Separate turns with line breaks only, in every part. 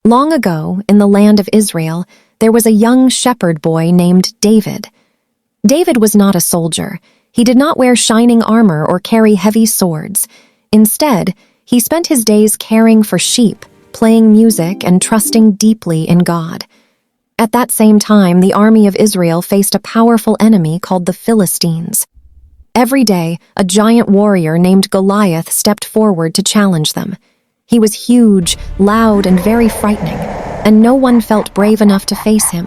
Long ago, in the land of Israel, there was a young shepherd boy named David. David was not a soldier. He did not wear shining armor or carry heavy swords. Instead, he spent his days caring for sheep, playing music, and trusting deeply in God. At that same time, the army of Israel faced a powerful enemy called the Philistines. Every day, a giant warrior named Goliath stepped forward to challenge them. He was huge, loud, and very frightening, and no one felt brave enough to face him.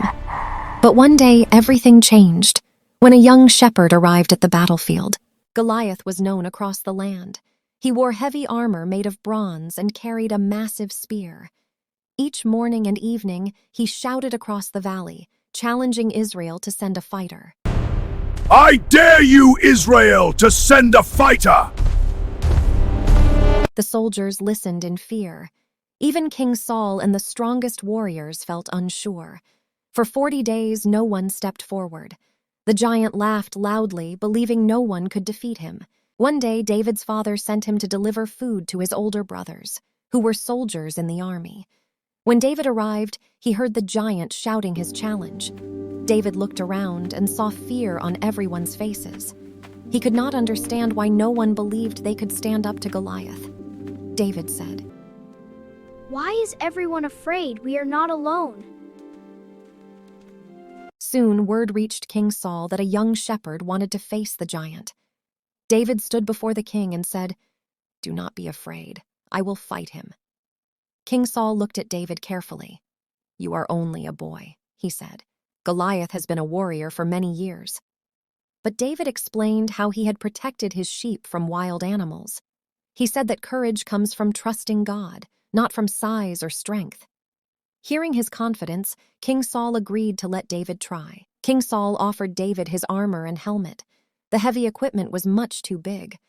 But one day, everything changed. When a young shepherd arrived at the battlefield, Goliath was known across the land. He wore heavy armor made of bronze and carried a massive spear. Each morning and evening, he shouted across the valley, challenging Israel to send a fighter.
I dare you, Israel, to send a fighter!
The soldiers listened in fear. Even King Saul and the strongest warriors felt unsure. For 40 days, no one stepped forward. The giant laughed loudly, believing no one could defeat him. One day, David's father sent him to deliver food to his older brothers, who were soldiers in the army. When David arrived, he heard the giant shouting his challenge. David looked around and saw fear on everyone's faces. He could not understand why no one believed they could stand up to Goliath. David said,
"Why is everyone afraid? We are not alone."
Soon, word reached King Saul that a young shepherd wanted to face the giant. David stood before the king and said, "Do not be afraid. I will fight him." King Saul looked at David carefully. "You are only a boy," he said. "Goliath has been a warrior for many years." But David explained how he had protected his sheep from wild animals. He said that courage comes from trusting God, not from size or strength. Hearing his confidence, King Saul agreed to let David try. King Saul offered David his armor and helmet. The heavy equipment was much too big.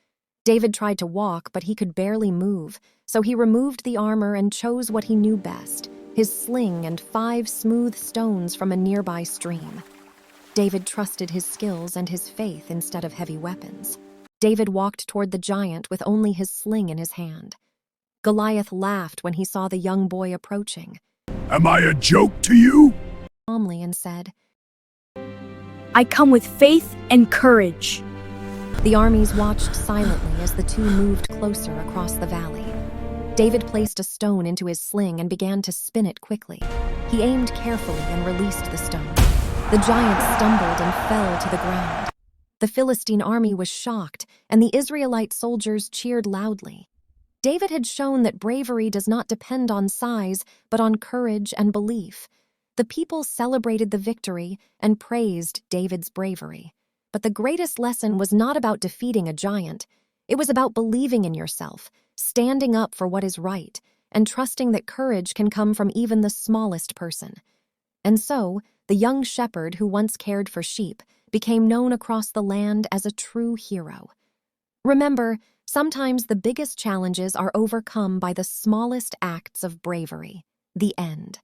David tried to walk, but he could barely move, so he removed the armor and chose what he knew best, his sling and 5 smooth stones from a nearby stream. David trusted his skills and his faith instead of heavy weapons. David walked toward the giant with only his sling in his hand. Goliath laughed when he saw the young boy approaching.
Am I a joke to you?
Calmly and said,
"I come with faith and courage."
The armies watched silently as the two moved closer across the valley. David placed a stone into his sling and began to spin it quickly. He aimed carefully and released the stone. The giant stumbled and fell to the ground. The Philistine army was shocked, and the Israelite soldiers cheered loudly. David had shown that bravery does not depend on size, but on courage and belief. The people celebrated the victory and praised David's bravery. But the greatest lesson was not about defeating a giant. It was about believing in yourself, standing up for what is right, and trusting that courage can come from even the smallest person. And so, the young shepherd who once cared for sheep became known across the land as a true hero. Remember, sometimes the biggest challenges are overcome by the smallest acts of bravery. The end.